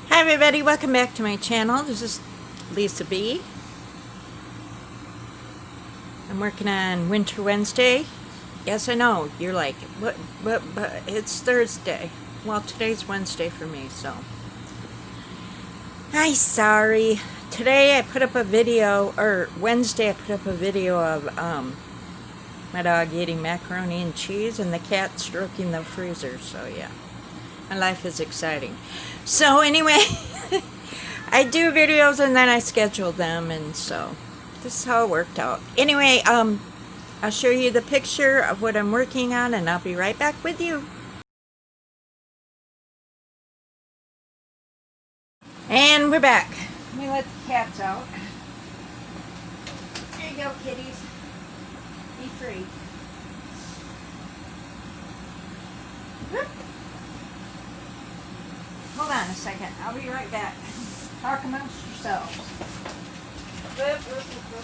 Hi everybody, welcome back to my channel. This is Lisa B. I'm working on Winter Wednesday. Yes, I know, you're like, but it's Thursday. Well, today's Wednesday for me, so. Hi, sorry. Today I put up a video, or Wednesday I put up a video of my dog eating macaroni and cheese and the cat stroking the freezer, so yeah. My life is exciting. So anyway, I do videos and then I schedule them, and so this is how it worked out. Anyway, I'll show you the picture of what I'm working on and I'll be right back with you. And we're back. Let me let the cats out. There you go, kitties. Be free. Whoop. Hold on a second. I'll be right back. Talk amongst yourselves. Whoop, whoop, whoop, whoop.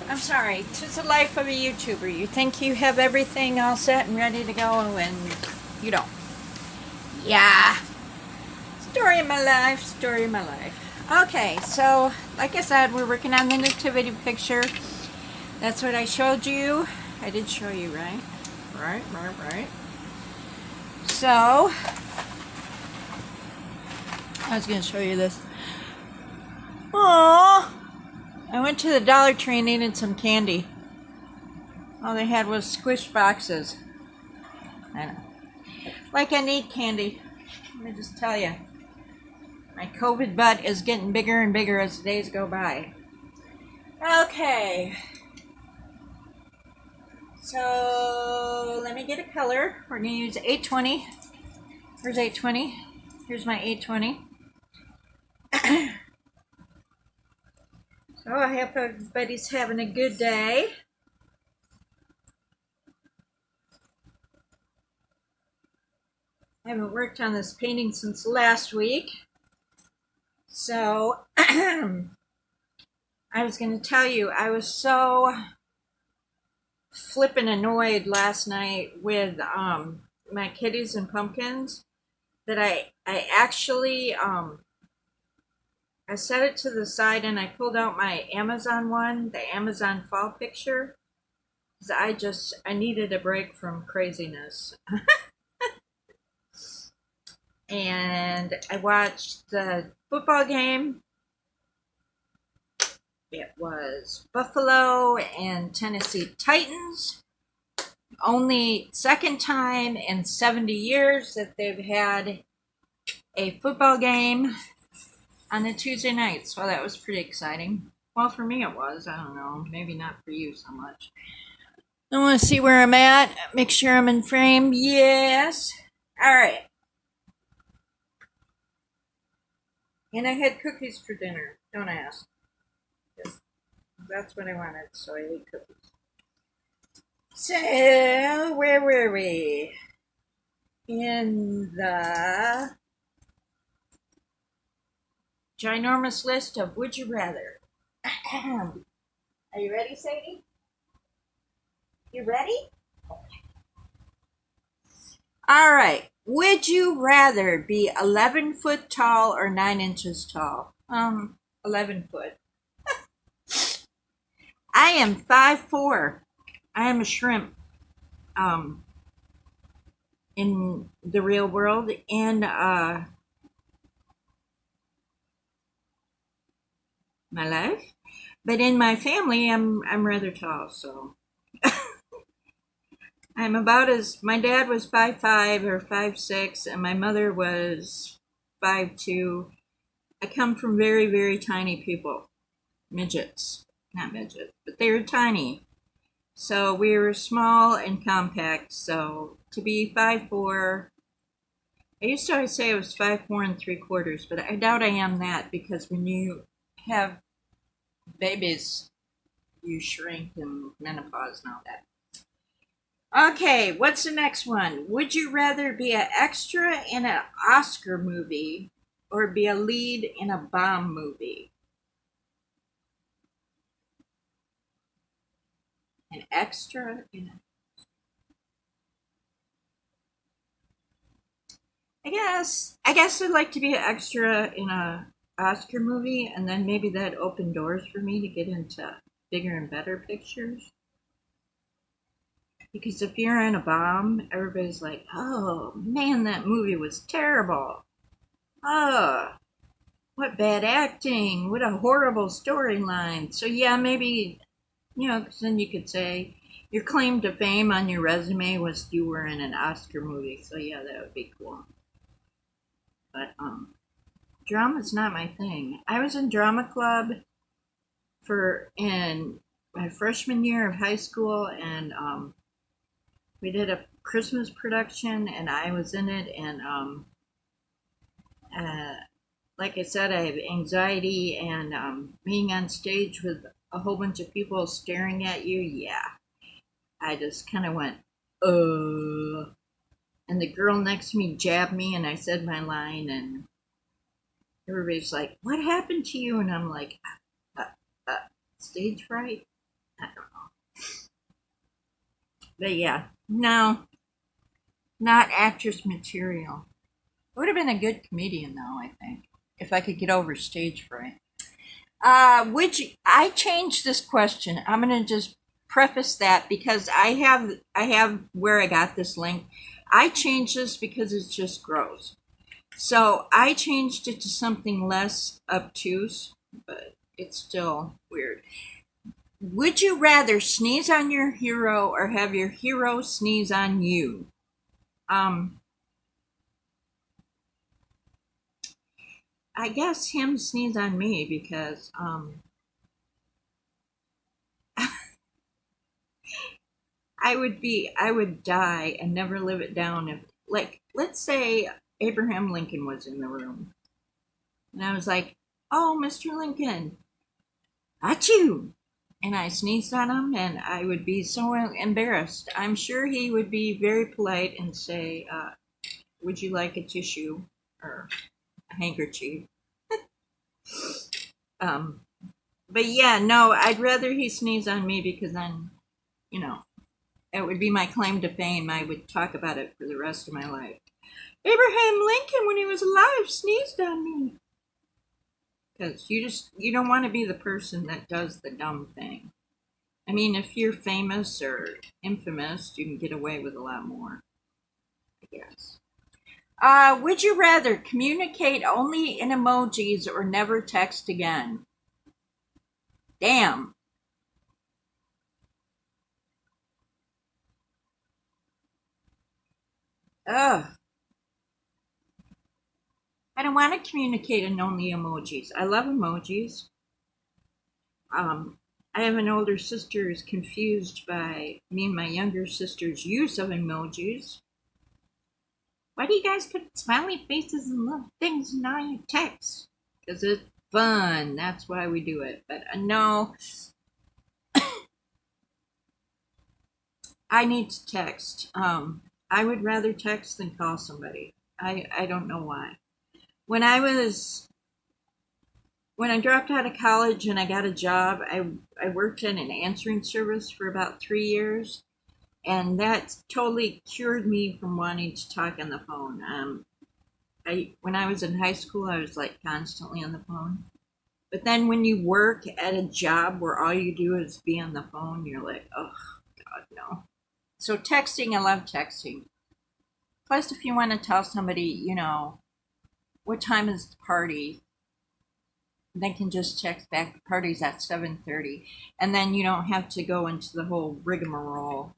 I'm sorry. It's the life of a YouTuber. You think you have everything all set and ready to go, and you don't. Yeah. Story of my life. Story of my life. Okay, so like I said, we're working on the nativity picture. That's what I showed you. I did show you, right? Right. So, I was going to show you this. Aww. I went to the Dollar Tree and needed some candy. All they had was squish boxes. I know. Like I need candy. Let me just tell you. My COVID butt is getting bigger and bigger as the days go by. Okay. So, let me get a color. We're going to use 820. Here's 820. Here's my 820. So, I hope everybody's having a good day. I haven't worked on this painting since last week. So, I was going to tell you, I was so flippin' annoyed last night with my kitties and pumpkins that I actually I set it to the side and I pulled out my Amazon one, the Amazon fall picture, because I needed a break from craziness. And I watched the football game. It was Buffalo and Tennessee Titans. Only second time in 70 years that they've had a football game on a Tuesday night, so that was pretty exciting. Well, for me it was. I don't know. Maybe not for you so much. I want to see where I'm at. Make sure I'm in frame. Yes. All right. And I had cookies for dinner. Don't ask. Just, that's what I wanted, so I ate cookies. So, where were we? In the ginormous list of would you rather. Are you ready, Sadie? You ready? All right. Would you rather be 11 foot tall or 9 inches tall? 11 foot. I am 5'4". I am a shrimp. In the real world, and my life, but in my family, I'm rather tall. So I'm about as my dad was 5'5" or 5'6", and my mother was 5'2". I come from very tiny people, midgets, not midgets, but they were tiny. So we were small and compact. So to be 5'4", I used to always say I was 5'4 3/4", but I doubt I am that, because when you have babies, you shrink in menopause and all that. Okay, what's the next one? Would you rather be an extra in an Oscar movie or be a lead in a bomb movie? An extra in a... I guess I'd like to be an extra in a Oscar movie, and then maybe that opened doors for me to get into bigger and better pictures. Because if you're in a bomb, everybody's like, "Oh man, that movie was terrible. Oh, what bad acting! What a horrible storyline." So yeah, maybe 'cause then you could say your claim to fame on your resume was you were in an Oscar movie. So yeah, that would be cool. But drama's not my thing. I was in drama club for in my freshman year of high school, and we did a Christmas production, and I was in it. And uh, like I said, I have anxiety, and being on stage with a whole bunch of people staring at you. Yeah, I just kind of went, and the girl next to me jabbed me, and I said my line, and everybody's like, "What happened to you?" And I'm like, uh, uh, "Stage fright." I don't know. But yeah, no, not actress material. I would have been a good comedian, though, I think, if I could get over stage fright. I changed this question? I'm gonna just preface that because I have where I got this link. I changed this because it's just gross. So I changed it to something less obtuse, but it's still weird. Would you rather sneeze on your hero or have your hero sneeze on you? Um, I guess him sneeze on me because I would die and never live it down if, like, let's say Abraham Lincoln was in the room and I was like, "Oh, Mr. Lincoln, achoo!" And I sneezed on him, and I would be so embarrassed. I'm sure he would be very polite and say, "Would you like a tissue or a handkerchief?" Um, but yeah, no, I'd rather he sneeze on me because then, you know, it would be my claim to fame. I would talk about it for the rest of my life. Abraham Lincoln, when he was alive, sneezed on me. Because you don't want to be the person that does the dumb thing. I mean, if you're famous or infamous, you can get away with a lot more, I guess. Would you rather communicate only in emojis or never text again? Damn. Ugh. I don't want to communicate in only emojis. I love emojis. Um, I have an older sister who's confused by me and my younger sister's use of emojis. Why do you guys put smiley faces and love things in all your texts? Because it's fun. That's why we do it. But no, I need to text. I would rather text than call somebody. I don't know why. When I was when I dropped out of college and I got a job, I worked in an answering service for about 3 years, and that totally cured me from wanting to talk on the phone. I when I was in high school, I was like constantly on the phone. But then when you work at a job where all you do is be on the phone, you're like, oh God, no. So texting, I love texting. Plus, if you want to tell somebody, what time is the party, they can just text back the party's at 7:30, and then you don't have to go into the whole rigmarole.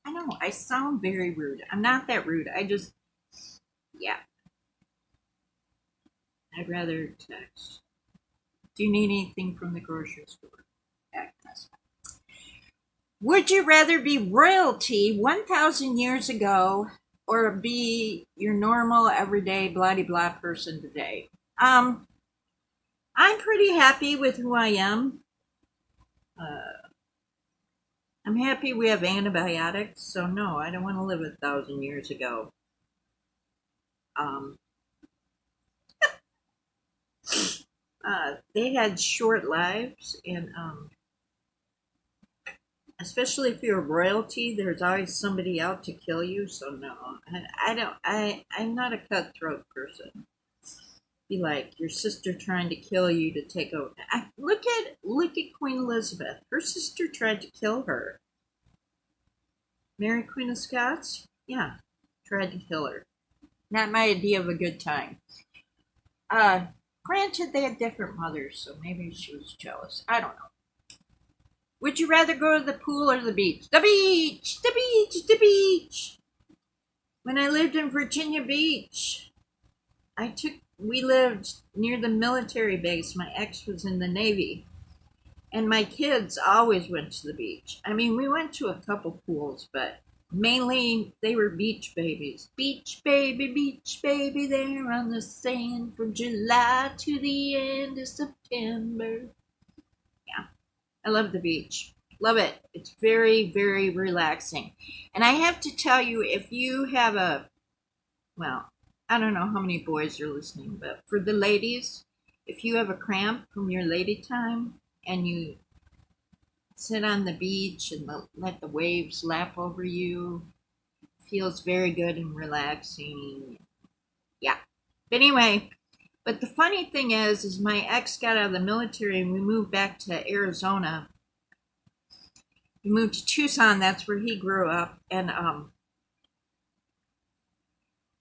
I know I sound very rude. I'm not that rude. I just, yeah, I'd rather text. Do you need anything from the grocery store? Would you rather be royalty 1,000 years ago or be your normal, everyday, blah blah person today? I'm pretty happy with who I am. Uh, I'm happy we have antibiotics, so no, I don't want to live 1,000 years ago. Um, they had short lives, and especially if you're royalty, there's always somebody out to kill you. So no, I don't. I'm not a cutthroat person. Be like your sister trying to kill you to take over. Look at Queen Elizabeth. Her sister tried to kill her. Mary Queen of Scots, yeah, tried to kill her. Not my idea of a good time. Granted, they had different mothers, so maybe she was jealous. I don't know. Would you rather go to the pool or the beach? The beach! The beach! The beach! When I lived in Virginia Beach, we lived near the military base. My ex was in the Navy. And my kids always went to the beach. I mean, we went to a couple pools, but mainly they were beach babies. Beach baby, there on the sand from July to the end of September. Yeah, I love the beach. Love it. It's very, very relaxing. And I have to tell you, if you have well, I don't know how many boys are listening, but for the ladies, if you have a cramp from your lady time and you sit on the beach and let the waves lap over you, feels very good and relaxing. Yeah. But anyway, but the funny thing is my ex got out of the military and we moved back to Arizona. We moved to Tucson. That's where he grew up, and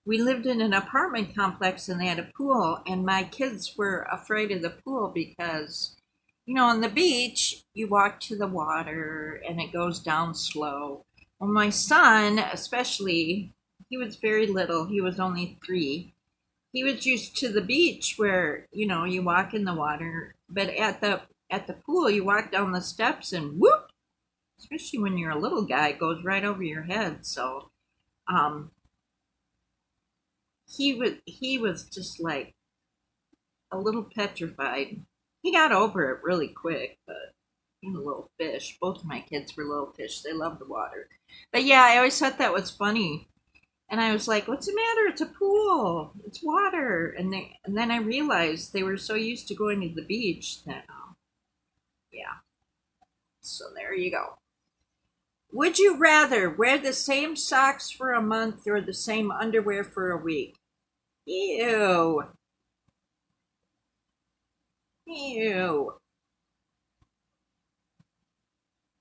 we lived in an apartment complex and they had a pool, and my kids were afraid of the pool because, on the beach you walk to the water and it goes down slow. Well, my son especially, he was very little, he was only 3. He was used to the beach where, you walk in the water, but at the pool you walk down the steps and whoop, especially when you're a little guy, it goes right over your head. So he was just like a little petrified. He got over it really quick, but he's a little fish. Both of my kids were little fish. They love the water. But yeah, I always thought that was funny. And I was like, "What's the matter? It's a pool. It's water." And then I realized they were so used to going to the beach that yeah. So there you go. Would you rather wear the same socks for a month or the same underwear for a week? Ew. Ew.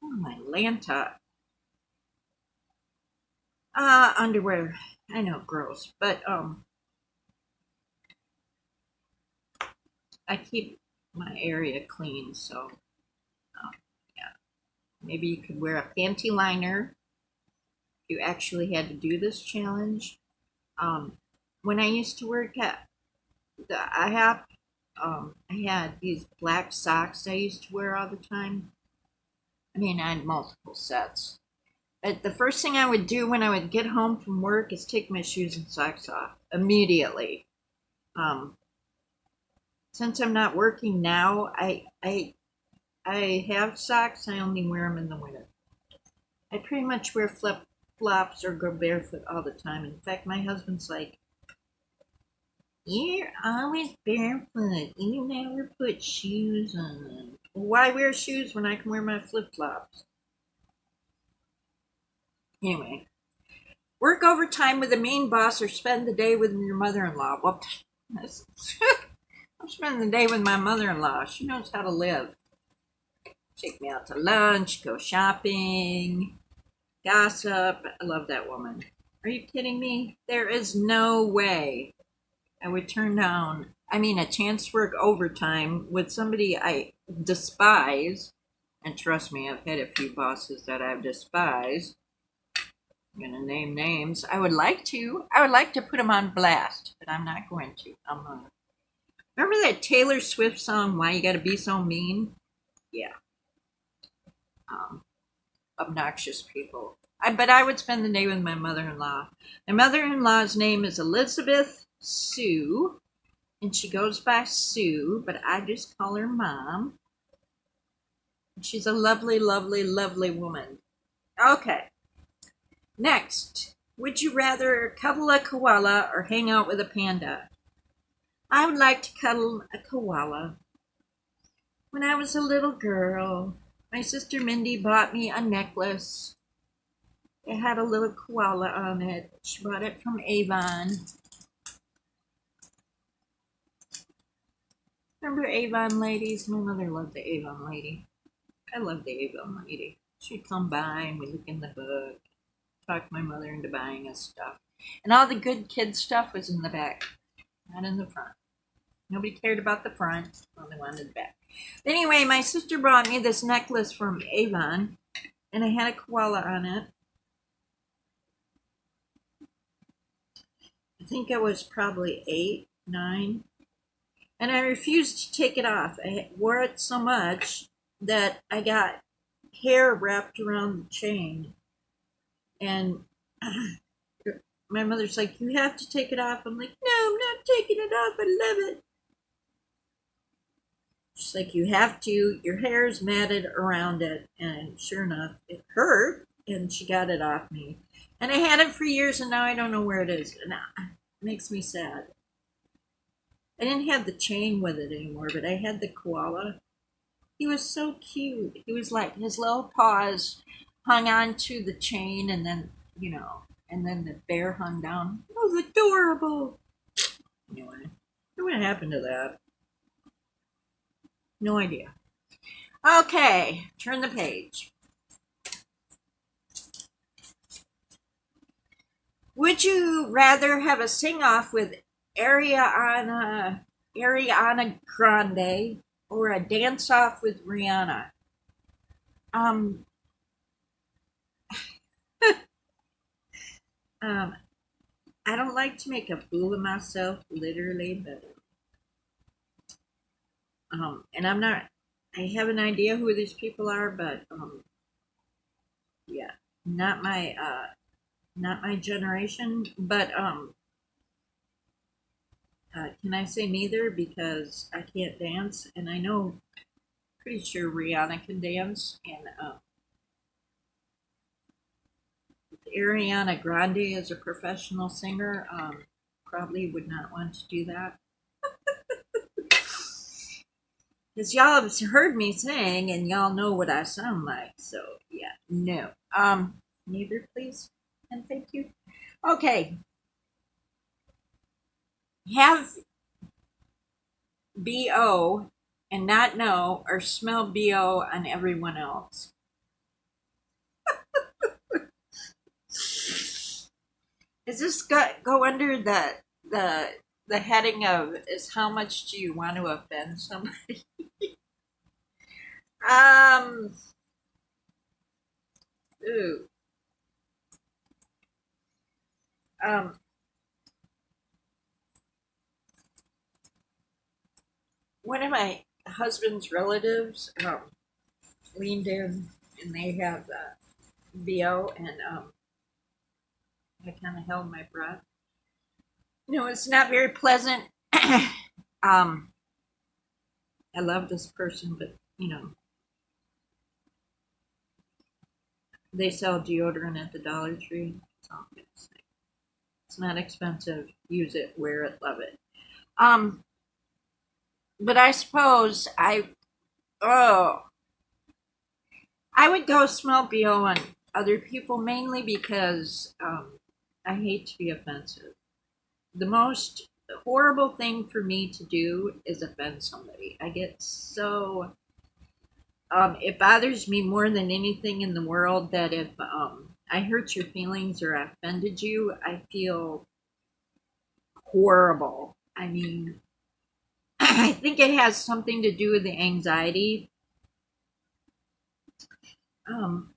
Oh my Lanta. Underwear. I know, gross, but I keep my area clean, so yeah. Maybe you could wear a panty liner if you actually had to do this challenge. When I used to work at the IHOP, I had these black socks I used to wear all the time. I mean, I had multiple sets. But the first thing I would do when I would get home from work is take my shoes and socks off immediately. Um, since I'm not working now, I have socks. I only wear them in the winter. I pretty much wear flip flops or go barefoot all the time. In fact, my husband's like, "You're always barefoot. You never put shoes on. Why wear shoes when I can wear my flip flops?" Anyway, work overtime with a mean boss or spend the day with your mother-in-law. Well, I'm spending the day with my mother-in-law. She knows how to live. Take me out to lunch, go shopping, gossip. I love that woman. Are you kidding me? There is no way I would turn down, a chance to work overtime with somebody I despise. And trust me, I've had a few bosses that I've despised. I'm going to name names. I would like to. I would like to put them on blast, but I'm not going to. Remember that Taylor Swift song, "Why You Gotta Be So Mean"? Yeah. Um, Obnoxious people. But I would spend the day with my mother-in-law. My mother-in-law's name is Elizabeth Sue, and she goes by Sue, but I just call her Mom. She's a lovely, lovely, lovely woman. Okay. Next, would you rather cuddle a koala or hang out with a panda? I would like to cuddle a koala. When I was a little girl, My sister Mindy bought me a necklace. It had a little koala on it. She bought it from Avon. Remember Avon ladies? My mother loved the Avon lady. I love the Avon lady. She'd come by and we'd look in the book, talk my mother into buying us stuff. And all the good kid stuff was in the back, not in the front. Nobody cared about the front, only wanted the back. Anyway, my sister brought me this necklace from Avon, and it had a koala on it. I think I was probably 8, 9, and I refused to take it off. I wore it so much that I got hair wrapped around the chain, and my mother's like, "You have to take it off." I'm like, "No, I'm not taking it off. I love it." She's like, "You have to. Your hair is matted around it." And sure enough, it hurt, and she got it off me. And I had it for years, and now I don't know where it is. And it makes me sad. I didn't have the chain with it anymore, but I had the koala. He was so cute. He was like, his little paws hung on to the chain, and then, and then the bear hung down. It was adorable. Anyway, what happened to that? No idea. Okay, turn the page. Would you rather have a sing-off with Ariana Grande or a dance-off with Rihanna? Um, um, I don't like to make a fool of myself, literally, but and I'm not. I have an idea who these people are, but yeah, not my not my generation. But can I say neither because I can't dance, and I know pretty sure Rihanna can dance, and Ariana Grande is a professional singer. Probably would not want to do that. Because y'all have heard me sing and y'all know what I sound like. So, yeah, no. Neither, please. And thank you. Okay. Have BO and not know or smell BO on everyone else. Does this go under the heading of is how much do you want to offend somebody? um ooh. Um One of my husband's relatives leaned in and they have BO and I kind of held my breath. It's not very pleasant. um I love this person, but they sell deodorant at the Dollar Tree. That's all I'm gonna say. It's not expensive. Use it, wear it, love it. Um, but I suppose oh I would go smell BO on other people mainly because I hate to be offensive. The most horrible thing for me to do is offend somebody. I get so it bothers me more than anything in the world that if I hurt your feelings or I offended you, I feel horrible. I mean, I think it has something to do with the anxiety. Um,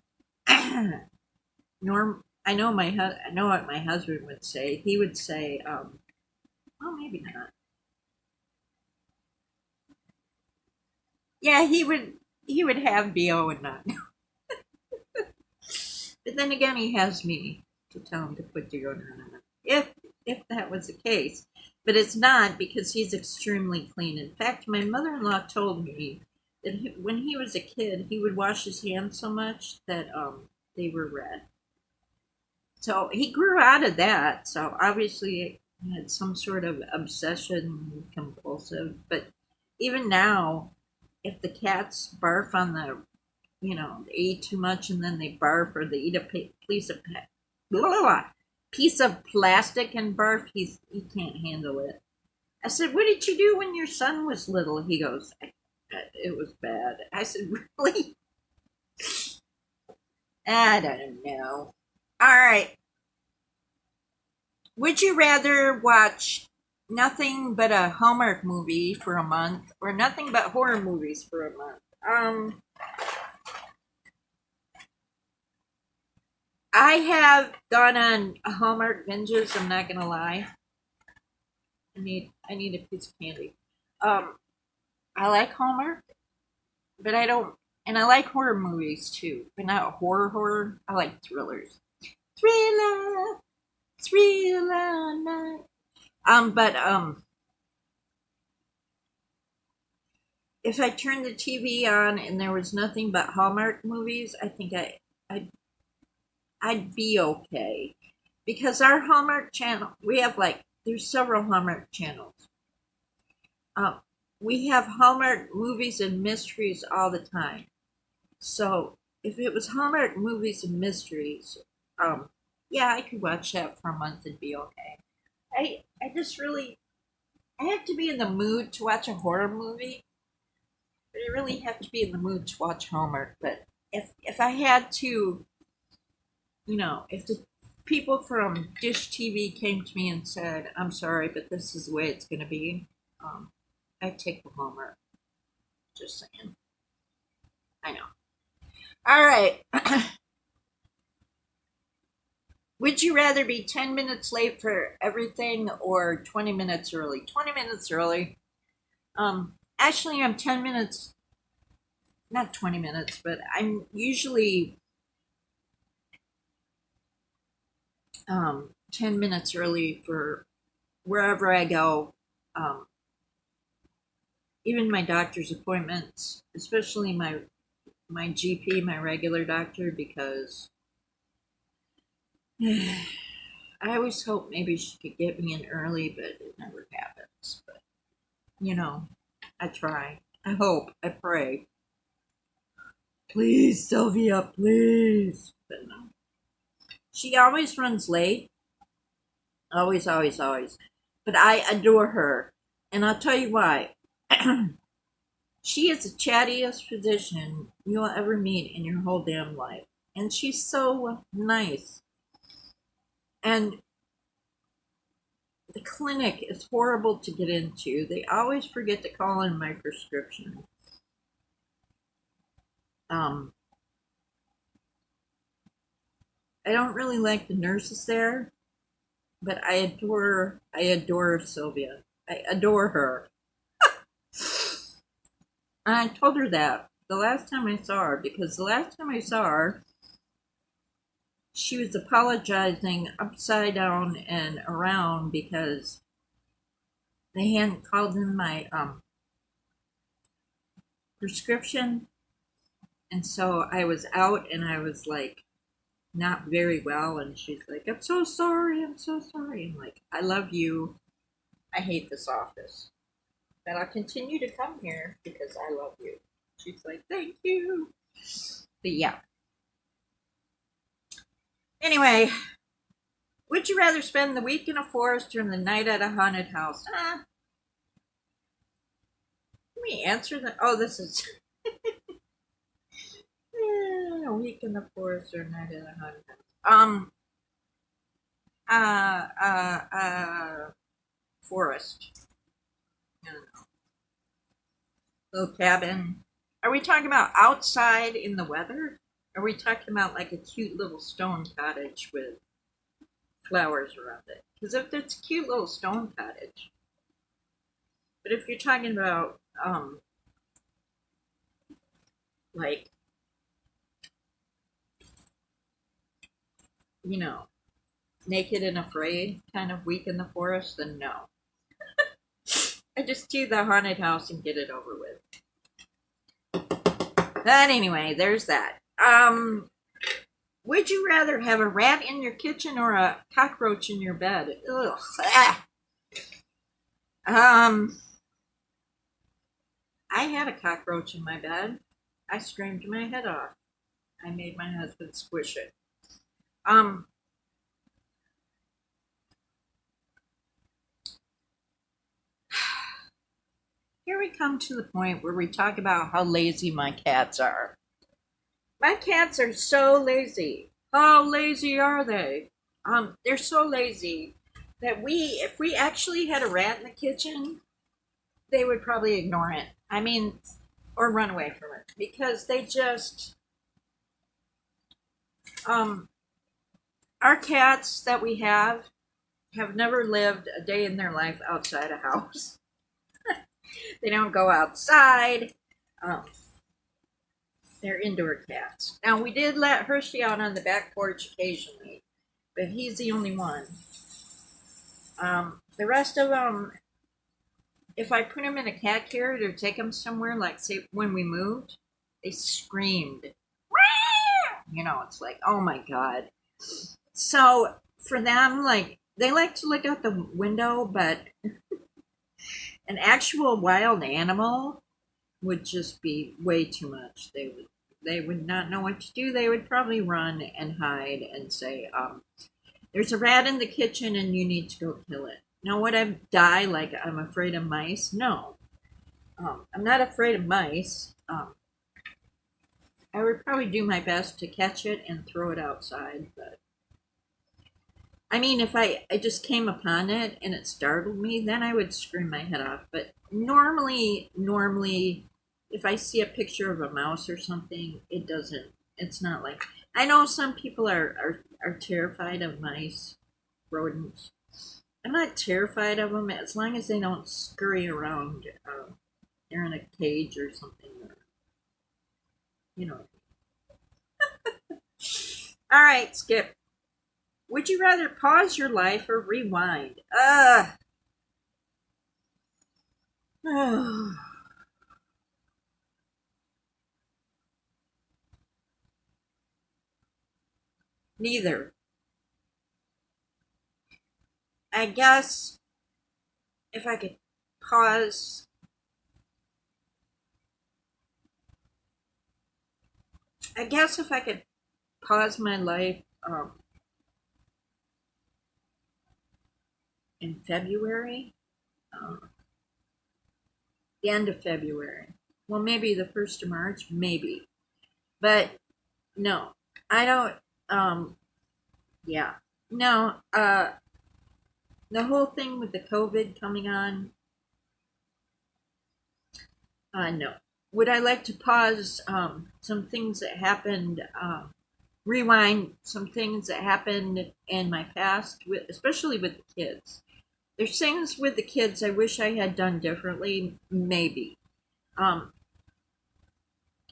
Norm, I know what my husband would say. He would say, well, maybe not. Yeah, he would have BO and not know. But then again, he has me to tell him to put deodorant on it. If that was the case, but it's not because he's extremely clean. In fact, my mother-in-law told me that when he was a kid, he would wash his hands so much that they were red. So he grew out of that. So obviously he had some sort of obsession, compulsive. But even now, if the cats barf on the they eat too much and then they barf, or they eat a blah, blah, blah, piece of plastic and barf. He can't handle it. I said, "What did you do when your son was little?" He goes, "It was bad." I said, "Really?" I don't know. All right. Would you rather watch nothing but a Hallmark movie for a month, or nothing but horror movies for a month? I have gone on Hallmark binges. I'm not gonna lie. I need a piece of candy. Um, I like Hallmark, but I don't, and I like horror movies too, but not horror. I like thrillers. Thriller, thriller night. But if I turned the TV on and there was nothing but Hallmark movies, I think I'd, I'd be okay, because our Hallmark channel, we have like, there's several Hallmark channels. Um, we have Hallmark movies and mysteries all the time. So if it was Hallmark movies and mysteries, um, yeah, I could watch that for a month and be okay. I just really, I have to be in the mood to watch a horror movie, but I really have to be in the mood to watch Hallmark. But if I had to, if the people from Dish TV came to me and said, "I'm sorry, but this is the way it's going to be," um, I'd take the Hallmark. Just saying. I know. All right. Would you rather be 10 minutes late for everything or 20 minutes early? 20 minutes early. Actually, I'm 10 minutes, not 20 minutes, but I'm usually 10 minutes early for wherever I go. Um, Even my doctor's appointments, especially my GP, my regular doctor, because I always hope maybe she could get me in early, but it never happens. But I try. I hope. I pray. Please, Sylvia, please. But no. She always runs late. Always, always, always. But I adore her. And I'll tell you why. She is the chattiest physician you'll ever meet in your whole damn life. And she's so nice. And the clinic is horrible to get into. They always forget to call in my prescription. Um, I don't really like the nurses there, but I adore Sylvia. I adore her. And I told her that the last time I saw her, because the last time I saw her, she was apologizing upside down and around because they hadn't called in my prescription, and so I was out and I was like not very well, and she's like, "I'm so sorry, I'm so sorry." I'm like, "I love you. I hate this office, but I'll continue to come here because I love you." She's like, "Thank you." But yeah. Anyway, would you rather spend the week in a forest or the night at a haunted house? Let me answer that. Oh, this is a week in the forest or a night at a haunted house. Uh, uh, uh, Forest. I don't know. Little cabin. Are we talking about outside in the weather? Are we talking about like a cute little stone cottage with flowers around it? Because if it's a cute little stone cottage, but if you're talking about like you know naked and afraid kind of week in the forest, then no. I just do the haunted house and get it over with. But anyway, there's that. Would you rather have a rat in your kitchen or a cockroach in your bed? Ugh. Ah. Um, I had a cockroach in my bed. I screamed my head off. I made my husband squish it. Um, Here we come to the point where we talk about how lazy my cats are. My cats are so lazy. How lazy are they? They're so lazy that if we actually had a rat in the kitchen, they would probably ignore it. I mean, or run away from it because they just, um, our cats that we have never lived a day in their life outside a house. They don't go outside. Um, they're indoor cats. Now, we did let Hershey out on the back porch occasionally, but he's the only one. The rest of them, if I put them in a cat carrier or take them somewhere, like say when we moved, they screamed. You know, it's like, oh my God. So for them, like, they like to look out the window, but an actual wild animal would just be way too much. They would not know what to do. They would probably run and hide and say, there's a rat in the kitchen and you need to go kill it. Now, would I die like I'm afraid of mice? No. I'm not afraid of mice. I would probably do my best to catch it and throw it outside, but I mean, if I just came upon it and it startled me, then I would scream my head off. But normally, if I see a picture of a mouse or something, it doesn't. It's not like I know some people are terrified of mice, rodents. I'm not terrified of them as long as they don't scurry around. They're in a cage or something. Or, you know. All right, Skip. Would you rather pause your life or rewind? Neither. I guess if I could pause, I guess if I could pause my life in February, the end of February. Well, maybe the 1st of March, maybe. But no, I don't. Yeah. No, the whole thing with the COVID coming on, no. Would I like to pause some things that happened, rewind some things that happened in my past, especially with the kids? There's things with the kids I wish I had done differently, maybe. Um,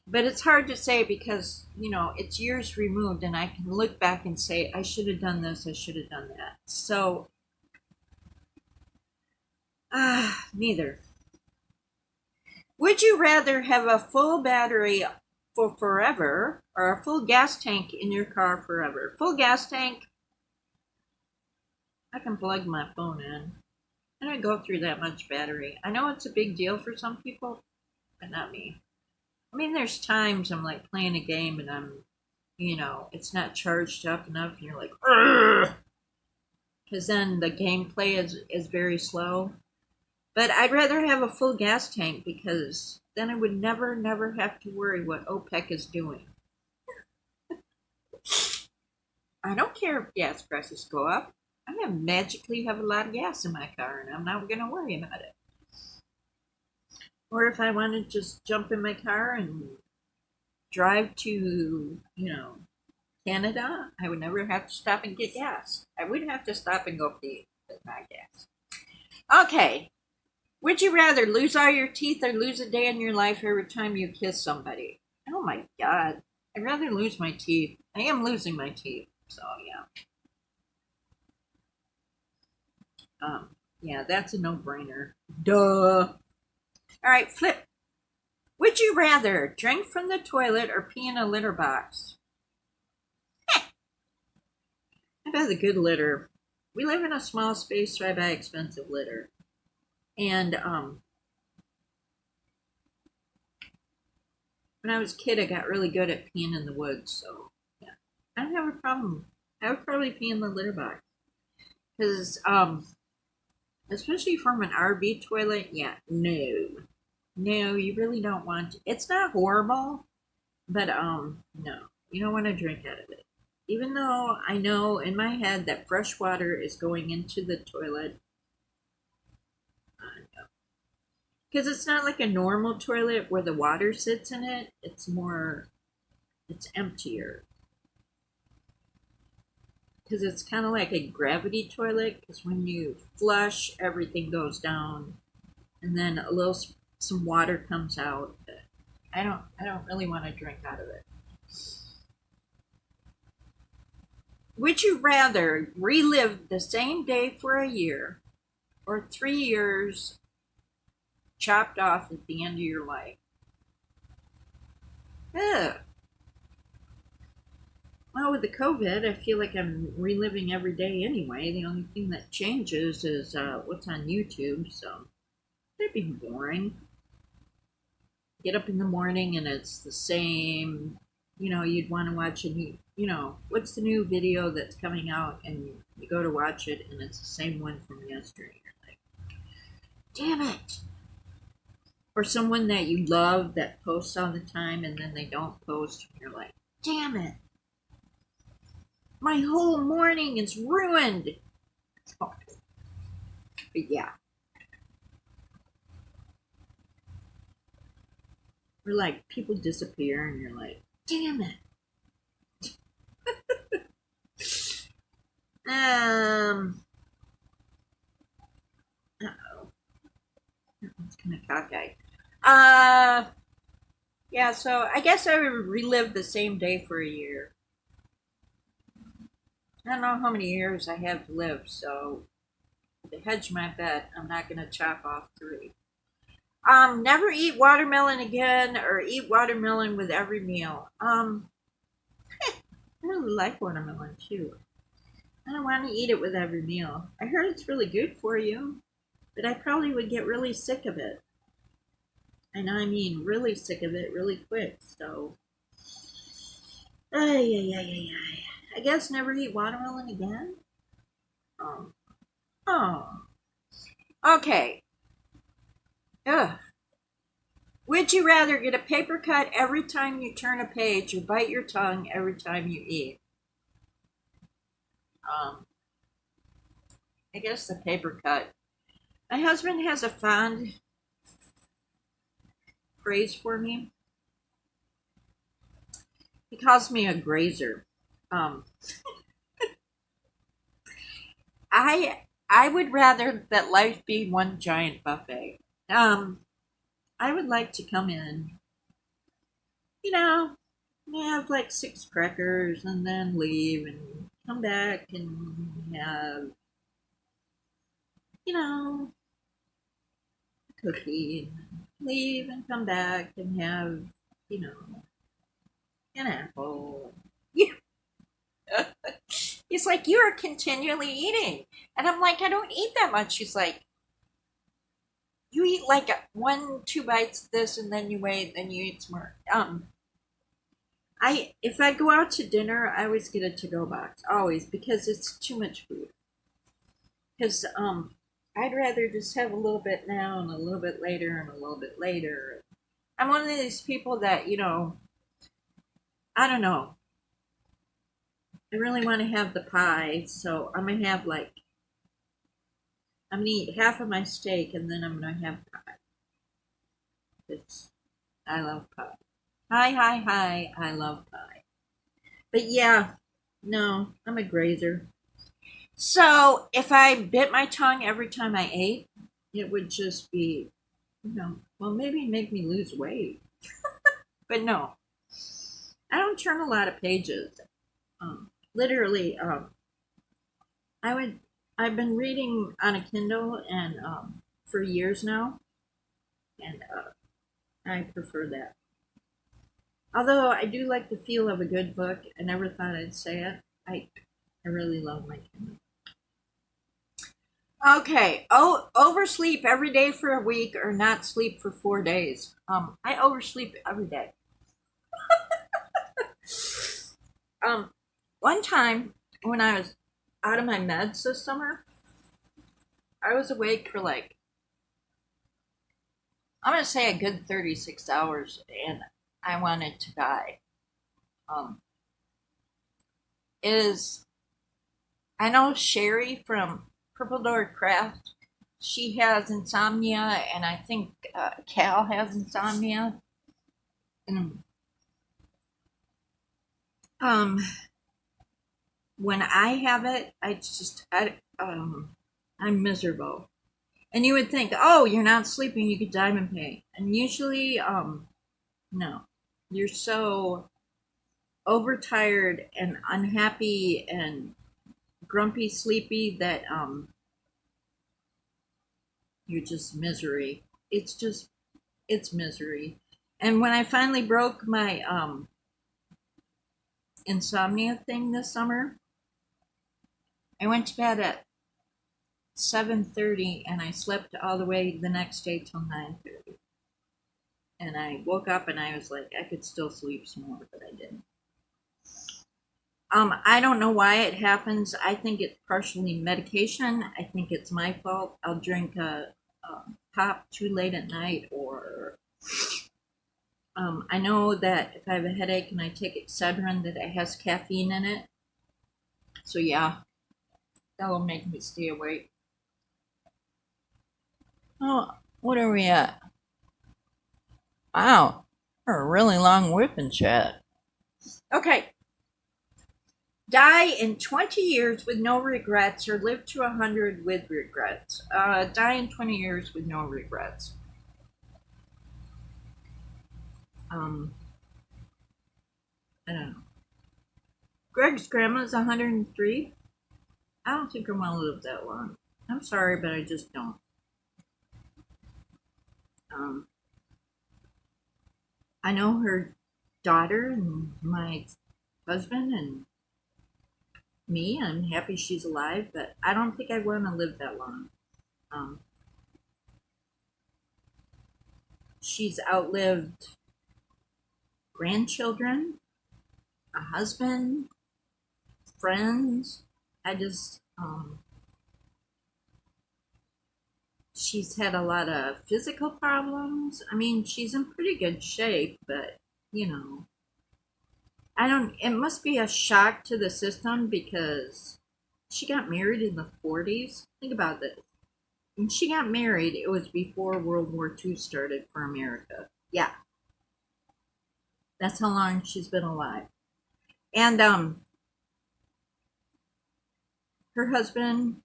but it's hard to say because, it's years removed and I can look back and say, I should have done this, I should have done that. So, neither. Would you rather have a full battery for forever or a full gas tank in your car forever? Full gas tank, I can plug my phone in. I don't go through that much battery. I know it's a big deal for some people, but not me. I mean, there's times I'm like playing a game and it's not charged up enough, and you're like, because then the gameplay is very slow. But I'd rather have a full gas tank because then I would never have to worry what OPEC is doing. I don't care if gas prices go up. Magically have a lot of gas in my car and I'm not going to worry about it. Or if I want to just jump in my car and drive to, Canada, I would never have to stop and get gas. I would have to stop and go pee with my gas. Okay. Would you rather lose all your teeth or lose a day in your life every time you kiss somebody? Oh my God. I'd rather lose my teeth. I am losing my teeth. So, yeah. Yeah, that's a no-brainer. Duh. All right, flip. Would you rather drink from the toilet or pee in a litter box? I buy the good litter. We live in a small space, so I buy expensive litter. And when I was a kid, I got really good at peeing in the woods. So yeah, I don't have a problem. I would probably pee in the litter box because especially from an RV toilet. Yeah, no, you really don't want to. It's not horrible, but no, you don't want to drink out of it. Even though I know in my head that fresh water is going into the toilet, because it's not like a normal toilet where the water sits in it. It's emptier. Because it's kind of like a gravity toilet. Because when you flush, everything goes down, and then some water comes out. I don't really want to drink out of it. Would you rather relive the same day for a year or 3 years chopped off at the end of your life? Ugh. Well, with the COVID, I feel like I'm reliving every day anyway. The only thing that changes is what's on YouTube, so that'd be boring. Get up in the morning and it's the same. You'd want to watch a new, what's the new video that's coming out, and you go to watch it and it's the same one from yesterday. You're like, damn it. Or someone that you love that posts all the time and then they don't post, and you're like, damn it. My whole morning is ruined. Oh, but yeah. Or like people disappear and you're like, damn it. Uh-oh. That one's kind of cockeyed. Yeah, so I guess I would relive the same day for a year. I don't know how many years I have to live, so to hedge my bet, I'm not going to chop off 3. Never eat watermelon again or eat watermelon with every meal. I really like watermelon too. I don't want to eat it with every meal. I heard it's really good for you, but I probably would get really sick of it. And I mean really sick of it really quick, so. Ay, ay, ay, ay, ay. I guess never eat watermelon again? Oh. Oh. Okay. Ugh. Would you rather get a paper cut every time you turn a page or bite your tongue every time you eat? Um, I guess the paper cut. My husband has a fond phrase for me. He calls me a grazer. Um, I would rather that life be one giant buffet. I would like to come in, you know, have like 6 crackers and then leave and come back and have, you know, a cookie and leave and come back and have, you know, an apple. Yeah. He's like, you are continually eating. And I'm like, I don't eat that much. He's like, you eat like 1, 2 bites of this and then you wait, then you eat some more. If I go out to dinner, I always get a to-go box, always, because it's too much food. Because I'd rather just have a little bit now and a little bit later and a little bit later. I'm one of these people that I don't know. I really want to have the pie, so I'm gonna have I'm gonna eat half of my steak and then I'm gonna have pie. It's I love pie. Hi, hi, hi! I love pie. But yeah, no, I'm a grazer. So if I bit my tongue every time I ate, it would just be, well, maybe make me lose weight. But no, I don't turn a lot of pages. Literally, I would. I've been reading on a Kindle and for years now, and I prefer that. Although I do like the feel of a good book, I never thought I'd say it. I really love my Kindle. Okay. Oh, oversleep every day for a week or not sleep for 4 days. I oversleep every day. One time when I was out of my meds this summer, I was awake for like, I'm gonna say a good 36 hours, and I wanted to die. Um, is I know Sherry from Purple Door Craft. She has insomnia, and I think Cal has insomnia. And um, when I have it, I'm miserable. And you would think, oh, you're not sleeping, you get diamond pain. And usually, no, you're so overtired and unhappy and grumpy, sleepy that you're just misery. It's misery. And when I finally broke my insomnia thing this summer, I went to bed at 7:30 and I slept all the way the next day till 9:30. And I woke up and I was like, I could still sleep some more, but I didn't. I don't know why it happens. I think it's partially medication. I think it's my fault. I'll drink a pop too late at night, or I know that if I have a headache and I take Excedrin, that it has caffeine in it. So yeah, that'll make me stay awake. Oh, what are we at? Wow, we're a really long whipping chat. Okay. Die in 20 years with no regrets, or live to 100 with regrets. Die in 20 years with no regrets. Um, I don't know. Greg's grandma's 103. I don't think I want to live that long. I'm sorry, but I just don't. Um, I know her daughter and my husband and me. I'm happy she's alive, but I don't think I want to live that long. Um, she's outlived grandchildren, a husband, friends. I just, she's had a lot of physical problems. I mean, she's in pretty good shape, but you know, I don't, it must be a shock to the system because she got married in the 40s. Think about this. When she got married, it was before World War II started for America. Yeah, that's how long she's been alive. And her husband,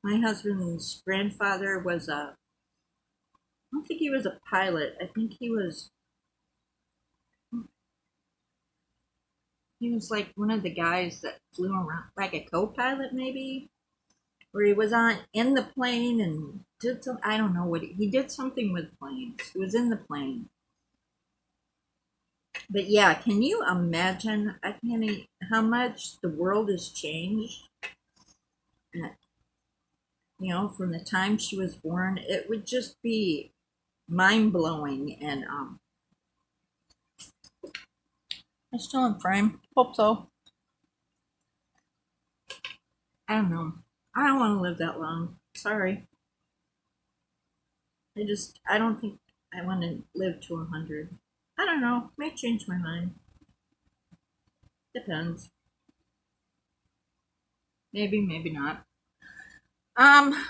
my husband's grandfather was a, I don't think he was a pilot. I think he was like one of the guys that flew around, like a co-pilot maybe, where he was on in the plane and did some. I don't know what he did something with planes. He was in the plane. But yeah, can you imagine? I can't. How much the world has changed. You know, from the time she was born, it would just be mind blowing. And I still in frame. Hope so. I don't know. I don't want to live that long. Sorry. I don't think I want to live to 100. I don't know. May change my mind. Depends. Maybe, maybe not. Um,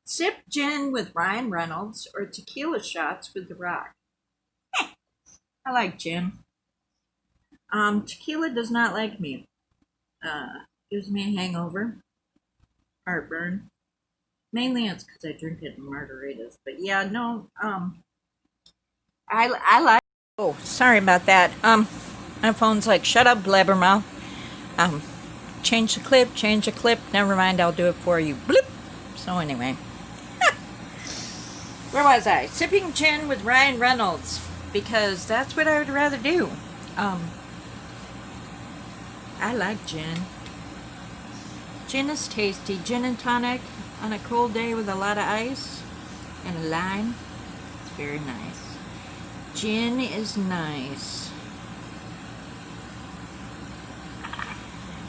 Sip gin with Ryan Reynolds or tequila shots with The Rock. I like gin. Tequila does not like me. Gives me a hangover, heartburn. Mainly it's because I drink it in margaritas. But yeah, no. I like. Oh, sorry about that. My phone's like, shut up, blabbermouth. Um, change the clip. Change the clip. Never mind, I'll do it for you. Bloop. So anyway, where was I? Sipping gin with Ryan Reynolds because that's what I would rather do. Um, I like gin. Gin is tasty. Gin and tonic on a cold day with a lot of ice and a lime. It's very nice. Gin is nice.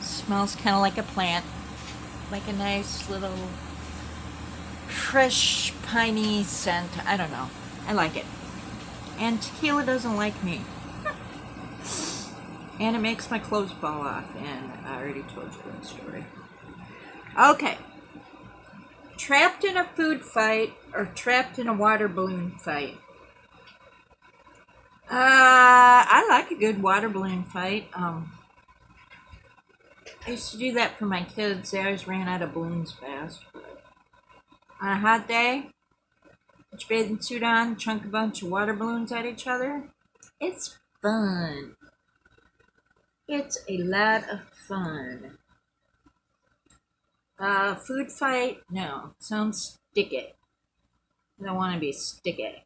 Smells kind of like a plant. Like a nice little fresh piney scent. I don't know. I like it. And tequila doesn't like me. And it makes my clothes fall off. And I already told you that story. Okay. Trapped in a food fight or trapped in a water balloon fight? I like a good water balloon fight. I used to do that for my kids. They always ran out of balloons fast. But on a hot day, put your bathing suit on, chunk a bunch of water balloons at each other. It's fun. It's a lot of fun. Food fight? No. Sounds sticky. I don't want to be sticky.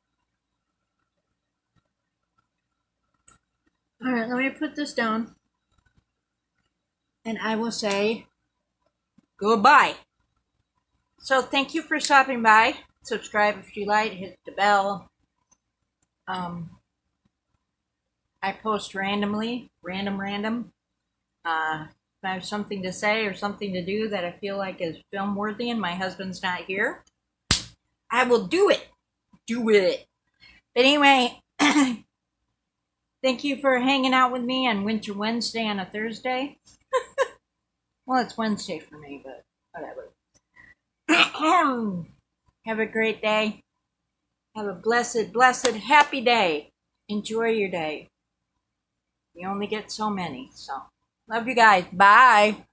Alright, let me put this down. And I will say goodbye. So thank you for stopping by. Subscribe if you like. Hit the bell. I post randomly. Random. If I have something to say or something to do that I feel like is film worthy and my husband's not here, I will do it. But anyway, thank you for hanging out with me on Winter Wednesday on a Thursday. Well, it's Wednesday for me, but whatever. Have a great day. Have a blessed, happy day. Enjoy your day. You only get so many, so love you guys. Bye.